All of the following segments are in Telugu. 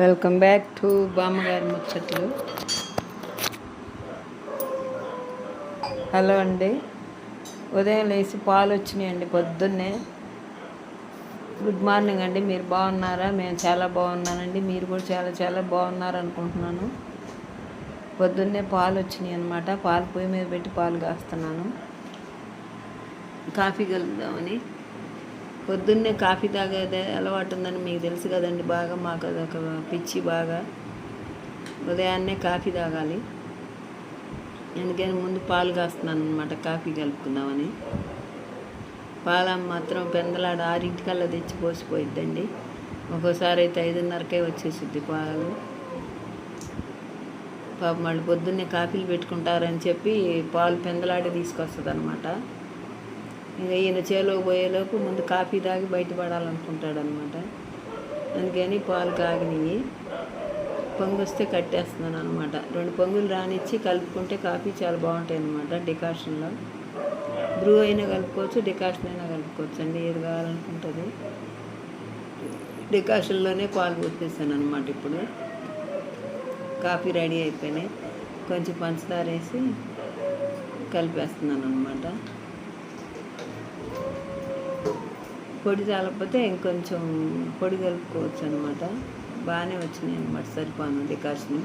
వెల్కమ్ బ్యాక్ టు బామ్మగారి ముచ్చట్లు. హలో అండి, ఉదయం లేచి పాలు వచ్చినాయండి పొద్దున్నే. గుడ్ మార్నింగ్ అండి. మీరు బాగున్నారా? మేము చాలా బాగున్నానండి. మీరు కూడా చాలా చాలా బాగున్నారు అనుకుంటున్నాను. పొద్దున్నే పాలు వచ్చినాయి అన్నమాట. పాలు పొయ్యి మీద పెట్టి పాలు కాస్తున్నాను, కాఫీ కలుపుదామని. పొద్దున్నే కాఫీ తాగేదే అలవాటు ఉందని మీకు తెలుసు కదండి. బాగా మాకు అదొక పిచ్చి. బాగా ఉదయాన్నే కాఫీ తాగాలి. అందుకని ముందు పాలు కాస్తున్నాను అనమాట, కాఫీ కలుపుకుందామని. పాలమ్మ మాత్రం పెందలాడ 6 తెచ్చి పోసిపోయిద్దండి. ఒక్కోసారి అయితే 5:30కే వచ్చేసిద్ది పాలు. పాప మళ్ళీ పొద్దున్నే కాఫీలు పెట్టుకుంటారని చెప్పి పాలు పెందలాడి తీసుకొస్తుంది అనమాట. ఇంకా ఈయన చేలోకి పోయేలోపు ముందు కాఫీ తాగి బయటపడాలనుకుంటాడు అనమాట. అందుకని పాలు కాగినవి పొంగు వస్తే కట్టేస్తున్నాను అనమాట. 2 పొంగులు రానిచ్చి కలుపుకుంటే కాఫీ చాలా బాగుంటాయి అనమాట. డికాషన్లో బ్రూ అయినా కలుపుకోవచ్చు, డికాషన్ అయినా కలుపుకోవచ్చు అండి, ఏది కావాలనుకుంటుంది. డికాషన్లోనే పాలు పోసేసాను అనమాట. ఇప్పుడు కాఫీ రెడీ అయిపోయినాయి. కొంచెం పంచదార వేసి కలిపేస్తున్నాను అనమాట. పొడి చాలకపోతే ఇంకొంచెం పొడి కలుపుకోవచ్చు అనమాట. బాగానే వచ్చినాయి అనమాట, సరిపోను డికాషన్.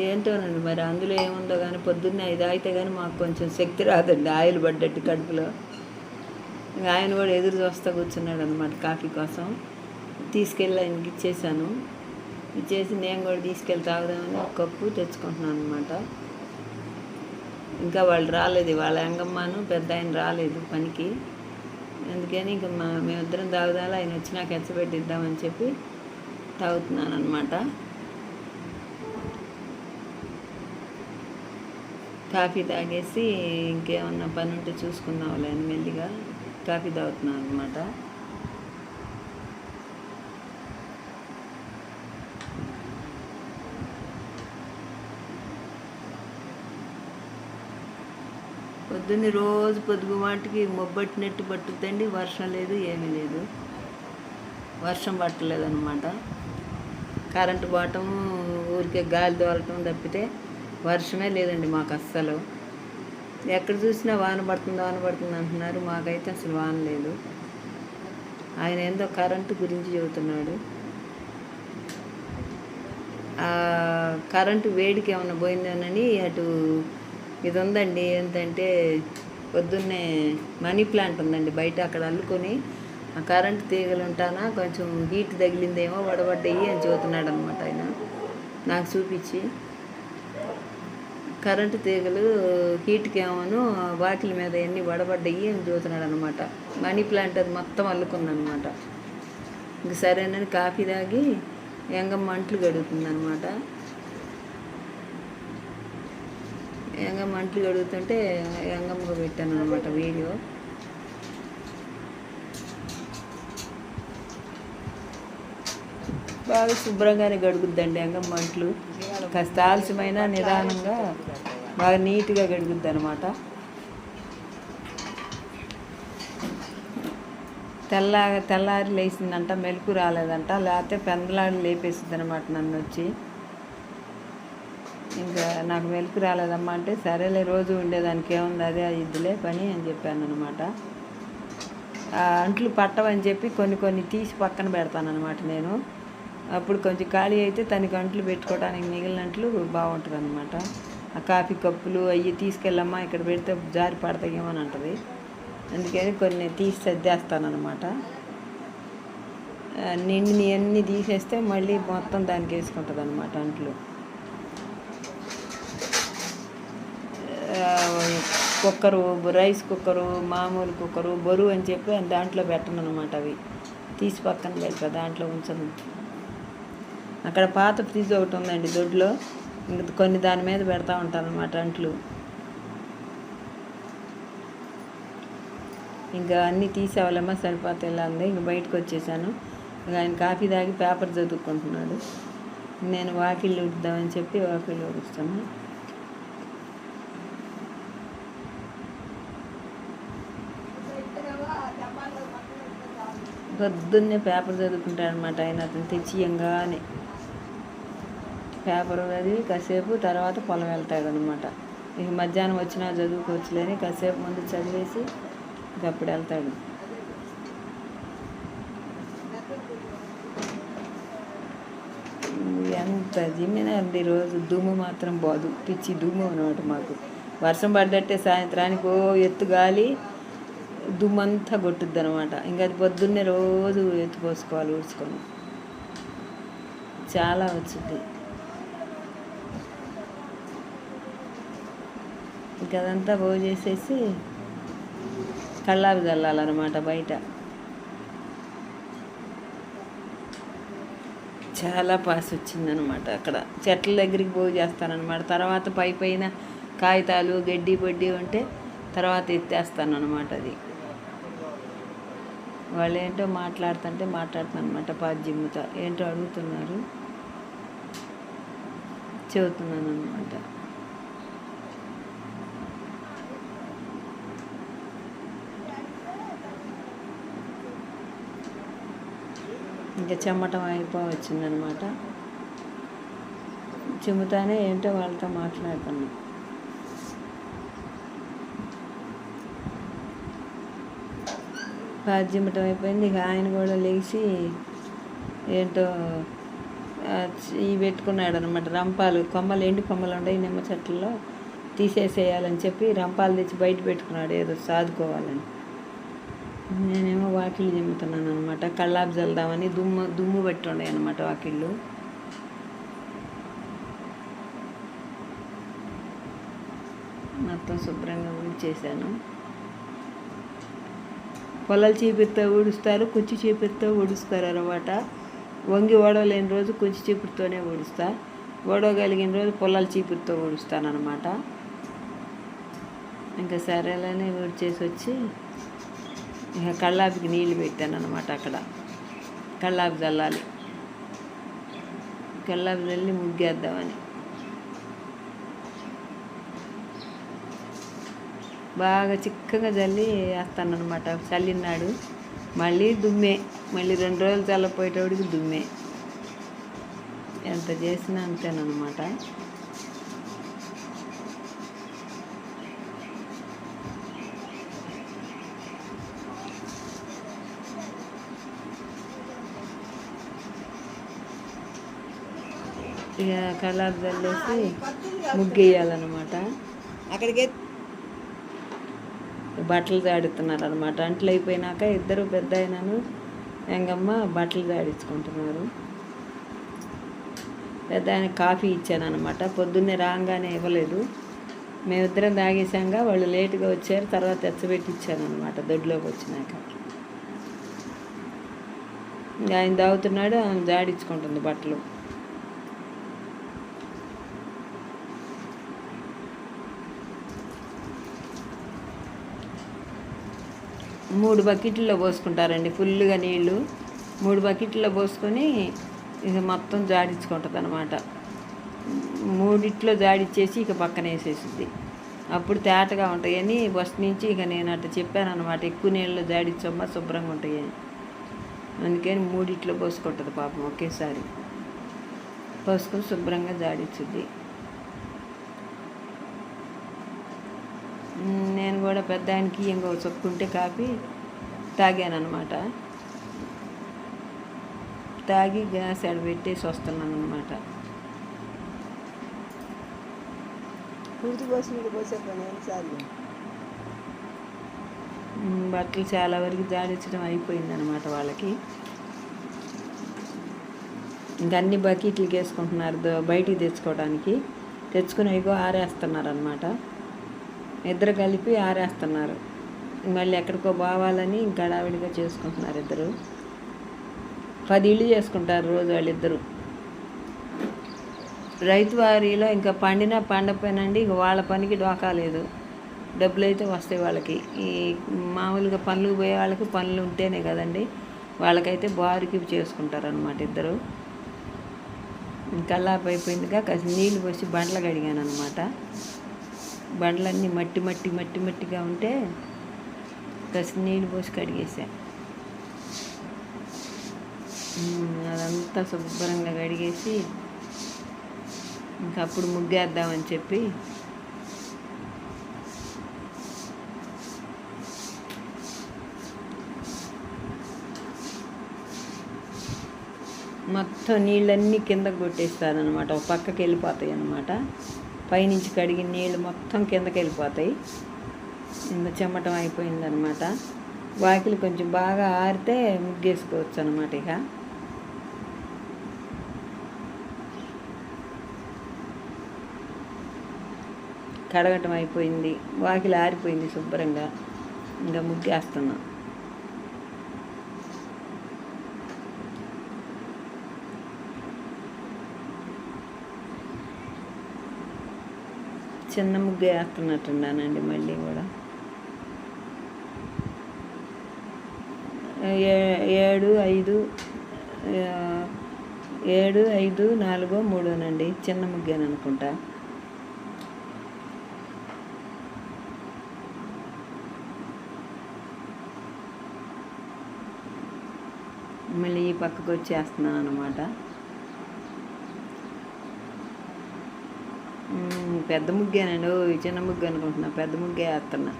ఏంటోనండి మరి అందులో ఏముందో కానీ పొద్దున్నే 5 తాగితే కానీ మాకు కొంచెం శక్తి రాదండి, ఆయిల్ పడ్డట్టు కడుపులో. ఆయన కూడా ఎదురు చూస్తా కూర్చున్నాడు అనమాట కాఫీ కోసం. తీసుకెళ్ళి ఆయనకి ఇచ్చేసాను. ఇచ్చేసి నేను కూడా తీసుకెళ్ళి తాగుదామని ఒక కప్పు తెచ్చుకుంటున్నాను అనమాట. ఇంకా వాళ్ళు రాలేదు, వాళ్ళ యంగమ్మను పెద్ద ఆయన రాలేదు పనికి. అందుకని ఇంకా మేమిద్దరం తాగుదాలో ఆయన వచ్చి నాకు ఎచ్చబెట్టిద్దామని చెప్పి తాగుతున్నాను అనమాట. కాఫీ తాగేసి ఇంకేమన్నా పని ఉంటే చూసుకుందాంలే అని మెల్లిగా కాఫీ తాగుతున్నాను అనమాట. పొద్దున్నే రోజు పొద్దుగు మాటికి మొబ్బట్టినట్టు పట్టుద్దండి. వర్షం లేదు, ఏమీ లేదు. వర్షం పట్టలేదు అనమాట. కరెంటు పోవటం, ఊరికే గాలి తోలటం తప్పితే వర్షమే లేదండి మాకు అస్సలు. ఎక్కడ చూసినా వాన పడుతుంది అంటున్నారు, మాకైతే అసలు వాన లేదు. ఆయన ఏందో కరెంటు గురించి చెబుతున్నాడు. కరెంటు వేడికి ఏమన్నా పోయిందేనని అటు ఇది ఉందండి. ఏంటంటే పొద్దున్నే మనీ ప్లాంట్ ఉందండి బయట, అక్కడ అల్లుకొని ఆ కరెంటు తీగలు ఉంటానా కొంచెం హీట్ తగిలిందేమో, వడబడ్డాయి అని చెబుతున్నాడు అనమాట ఆయన నాకు చూపించి. కరెంటు తీగలు హీట్కి ఏమోను వాకిల మీద అన్నీ వడబడ్డాయి అని చెబుతున్నాడు అనమాట. మనీ ప్లాంట్ అది మొత్తం అల్లుకుందనమాట. ఇంక సరేనని కాఫీ తాగి యంగమ్మ మంటలు గడుగుతుందనమాట. యంగమ్మ మంటలు గడుగుతుంటే యంగమ్మగా పెట్టాను అనమాట వీడియో. బాగా శుభ్రంగానే గడుగుద్దండి యంగమ్మ మంటలు. కాస్త ఆలస్యమైన నిదానంగా బాగా నీట్గా గడుగుద్ది అనమాట. తెల్లారి లేచిందంట, మెలకు రాలేదంట, లేకపోతే పెందలాడి లేపేసింది అనమాట నన్ను వచ్చి. ఇంకా నాకు మెలకు రాలేదమ్మా అంటే సరేలే, రోజు ఉండేదానికి ఏముంది, అదే ఇద్దులే పని అని చెప్పాను అనమాట. అంట్లు పట్టవని చెప్పి కొన్ని తీసి పక్కన పెడతాను అనమాట నేను. అప్పుడు కొంచెం ఖాళీ అయితే తనకి అంట్లు పెట్టుకోవడానికి మిగిలినట్లు బాగుంటుంది అనమాట. ఆ కాఫీ కప్పులు అవి తీసుకెళ్ళమ్మా, ఇక్కడ పెడితే జారి పడతాయేమని అంటుంది. అందుకని కొన్ని తీసి సర్దేస్తాను అనమాట. నిండిని అన్నీ తీసేస్తే మళ్ళీ మొత్తం దానికి వేసుకుంటుంది అనమాట అంట్లు. కుక్కరు, రైస్ కుక్కరు, మామూలు కుక్కరు, బరువు అని చెప్పి దాంట్లో పెట్టను అనమాట. అవి తీసి పక్కన పెడతా, దాంట్లో ఉంచను. అక్కడ పాత ఫ్రిడ్జ్ ఒకటి ఉందండి దొడ్లో, ఇంక కొన్ని దాని మీద పెడతా ఉంటాను అనమాట అంట్లు. ఇంకా అన్నీ తీసేవాళ్ళమ్మా సరిపోతే ఎలా ఉంది. ఇంక బయటకు వచ్చేసాను. ఇంకా ఆయన కాఫీ తాగి పేపర్ చదువుకుంటున్నాడు. నేను వాకిళ్ళు ఉడుద్దామని చెప్పి వాకిళ్ళు ఉడుస్తాను. పొద్దున్నే పేపర్ చదువుకుంటాడు అనమాట. ఆయన అతను తెచ్చియంగానే పేపర్ చదివి కాసేపు తర్వాత పొలం వెళ్తాడు అనమాట. ఇక మధ్యాహ్నం వచ్చినా చదువుకోవచ్చులేని కాసేపు ముందు చదివేసి ఇక అప్పుడు వెళ్తాడు. ఎంత జిమ్మినా అండి రోజు దుమ్ము మాత్రం పోదు. పిచ్చి దుమ్ము అనమాట మాకు. వర్షం పడ్డట్టే సాయంత్రానికి ఎత్తు గాలి దుమ్మంతా కొట్టుద్ది అనమాట. ఇంకా అది పొద్దున్నే రోజు ఎత్తుపోసుకోవాలి ఊడ్చుకొని. చాలా వచ్చింది. ఇంకా అదంతా పోగు చేసేసి కల్లాపి చల్లాలన్నమాట బయట. చాలా పాస్ వచ్చిందనమాట. అక్కడ చెట్ల దగ్గరికి పోగు చేస్తానన్నమాట. తర్వాత పైన కాగితాలు గడ్డి బొడ్డి ఉంటే తర్వాత ఎత్తేస్తాను అనమాట. అది వాళ్ళు ఏంటో మాట్లాడుతాను అనమాట. పాద్యముతో ఏంటో అడుగుతున్నారు, చెబుతున్నాను అనమాట. ఇంకా చెమ్మటం అయిపోవచ్చిందనమాట. చెమ్ముతానే ఏంటో వాళ్ళతో మాట్లాడుతున్నాను. పాద్యమటం అయిపోయింది. ఇక ఆయన కూడా లేచి ఏంటో ఇవి పెట్టుకున్నాడు అనమాట. రంపాలు కొమ్మలు, ఎండు కొమ్మలు ఉండే నిమ్మ చెట్లలో తీసేసేయాలని చెప్పి రంపాలు తెచ్చి బయట పెట్టుకున్నాడు ఏదో సాదుకోవాలని. నేనేమో వాకిళ్ళు చెమ్ముతున్నాను అనమాట. కల్లాపి చల్దామని దుమ్ము పెట్టి ఉండే అనమాట వాకిళ్ళు. మొత్తం శుభ్రంగా ఊడ్చేసాను. పొలాలు చీపురుతో ఊడుస్తారు, కుర్చీ చీపురుతో ఊడుస్తారు అనమాట. వంగి ఓడవలేని రోజు కుర్చీ చీపురుతోనే ఊడుస్తా, ఓడవగలిగిన రోజు పొలాలు చీపురుతో ఊడుస్తాను అనమాట. ఇంకా సరేలని ఊడ్చేసి వచ్చి ఇక కల్లాపికి నీళ్ళు పెట్టాను అనమాట. అక్కడ కల్లాపి చల్లాలి. కల్లాపి చల్లి ముగ్గేద్దామని బాగా చిక్కగా చల్లి వేస్తాను అనమాట. చల్లినాడు మళ్ళీ దుమ్మే, మళ్ళీ 2 రోజులు చల్లపోయేటోడికి దుమ్మే. ఎంత చేసినా అంతేనమాట. ఇక కల్లాపి చల్లేసి ముగ్గేయాలన్నమాట. అక్కడికి బట్టలు జాడుతున్నారు అనమాట. అంట్లు అయిపోయినాక ఇద్దరు పెద్ద ఆయనను ఎంగమ్మ బట్టలు జాడించుకుంటున్నారు. పెద్ద ఆయన కాఫీ ఇచ్చాను అనమాట. పొద్దున్నే రాగానే ఇవ్వలేదు, మేమిద్దరం తాగేసాక వాళ్ళు లేటుగా వచ్చారు. తర్వాత తెచ్చబెట్టి ఇచ్చాను అనమాట దొడ్లోకి వచ్చినాక. ఇంకా ఆయన తాగుతున్నాడు, ఆమె జాడించుకుంటుంది బట్టలు. మూడు బకెట్లో పోసుకుంటారండి ఫుల్గా నీళ్ళు. 3 బకెట్లో పోసుకొని ఇక మొత్తం జాడించుకుంటుంది అనమాట. 3 జాడిచ్చేసి ఇక పక్కన వేసేసింది. అప్పుడు తేటగా ఉంటాయని ఫస్ట్ నుంచి ఇక నేను అట్లా చెప్పాను అనమాట. ఎక్కువ నీళ్ళు జాడించమ్మా శుభ్రంగా ఉంటాయని. అందుకని 3 పోసుకుంటుంది పాపం. ఒకేసారి పోసుకొని శుభ్రంగా జాడించుద్ది. నేను కూడా పెద్ద ఆయనకి ఇంకో చొక్కుంటే కాఫీ తాగాను అనమాట. తాగి గ్యాస్ పెట్టేసి వస్తున్నాను అనమాట. బట్టలు చాలా వరకు జాడించడం అయిపోయింది అనమాట వాళ్ళకి. ఇంక అన్ని బకెట్లకి వేసుకుంటున్నారు బయటికి తెచ్చుకోవడానికి. తెచ్చుకుని ఇగో ఆరేస్తున్నారు అనమాట. ఇద్దరు కలిపి ఆరేస్తున్నారు. మళ్ళీ ఎక్కడికో పోవాలని ఇంకా హడావిడిగా చేసుకుంటున్నారు ఇద్దరు. 10 ఇళ్ళు చేసుకుంటారు రోజు వాళ్ళిద్దరు. రైతు వారిలో ఇంకా పండినా పండపోయినండి ఇక వాళ్ళ పనికి డోకా లేదు. డబ్బులు అయితే వస్తాయి వాళ్ళకి. ఈ మామూలుగా పనులకు పోయే వాళ్ళకి పనులు ఉంటేనే కదండి, వాళ్ళకైతే బారికి చేసుకుంటారు అనమాట ఇద్దరు. కల్లాపి అయిపోయిందిగా కాసి నీళ్ళు పోసి బండ్లు కడిగాను అనమాట. బండ్లన్నీ మట్టిగా ఉంటే కాసి నీళ్ళు పోసి కడిగేసా. అదంతా శుభ్రంగా కడిగేసి ఇంకా అప్పుడు ముగ్గేద్దామని చెప్పి మొత్తం నీళ్ళన్నీ కిందకు కొట్టేస్తారనమాట, ఒక పక్కకి వెళ్ళిపోతాయి అన్నమాట. పైనుంచి కడిగిన నీళ్ళు మొత్తం కిందకి వెళ్ళిపోతాయి. ఇంత చెమటం అయిపోయిందనమాట. వాకిలి కొంచెం బాగా ఆరితే ముగ్గేసుకోవచ్చు అనమాట. ఇక కడగటం అయిపోయింది, వాకిలి ఆరిపోయింది శుభ్రంగా. ఇంకా ముగ్గేస్తున్నాం. చిన్న ముగ్గు వేస్తున్నట్టున్నానండి మళ్ళీ కూడా. 7, 5, 7, 5, 4, 3నండి. చిన్న ముగ్గేను అనుకుంటా. మళ్ళీ ఈ పక్కకు వచ్చేస్తున్నాను అనమాట. పెద్ద ముగ్గేనండి. చిన్న ముగ్గు అనుకుంటున్నా, పెద్ద ముగ్గే వేస్తున్నా.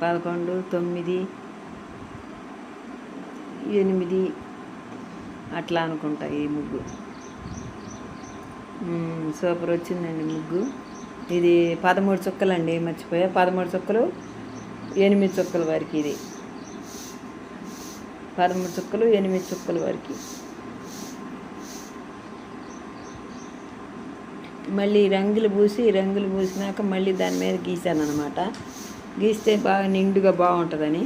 11, 9, 8 అట్లా అనుకుంటా ఈ ముగ్గు. సూపర్ వచ్చిందండి ముగ్గు. ఇది 13 చుక్కలండి, మర్చిపోయా. 13 చుక్కలు, 8 చుక్కల వరకు. ఇది 13 చుక్కలు, 8 చుక్కల వరకు. మళ్ళీ రంగులు పూసినాక మళ్ళీ దాని మీద గీసాను అనమాట. గీస్తే బాగా నిండుగా బాగుంటుందని.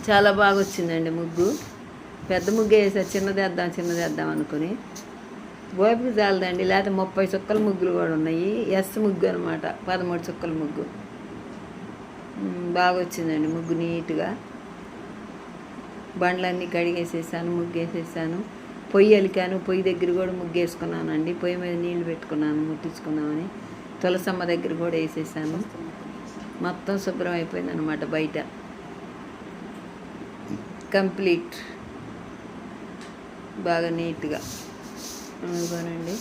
చాలా బాగా వచ్చిందండి ముగ్గు. పెద్ద ముగ్గు వేసారు, చిన్నదేద్దాం అనుకుని. ఓపిక చాలదండి, లేకపోతే 30 చుక్కల ముగ్గులు కూడా ఉన్నాయి. ఎస్ ముగ్గు అనమాట, 13 చుక్కల ముగ్గు. బాగా వచ్చిందండి ముగ్గు నీట్గా. బండ్లన్నీ కడిగేసేసాను, ముగ్గేసేసాను. పొయ్యి అలికాను, పొయ్యి దగ్గర కూడా ముగ్గేసుకున్నానండి. పొయ్యి మీద నీళ్లు పెట్టుకున్నాను ముట్టించుకున్నామని. తులసమ్మ దగ్గర కూడా వేసేసాను. మొత్తం శుభ్రం అయిపోయింది అనమాట బయట. కంప్లీట్ బాగా నీట్గా అనుకోనండి.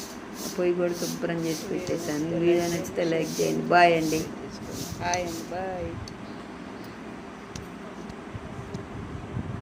పొయ్యి కూడా శుభ్రం చేసి పెట్టేశాను. వీడియో నచ్చితే లైక్ చేయండి. బాయ్ అండి. హాయ్ అండి, బాయ్.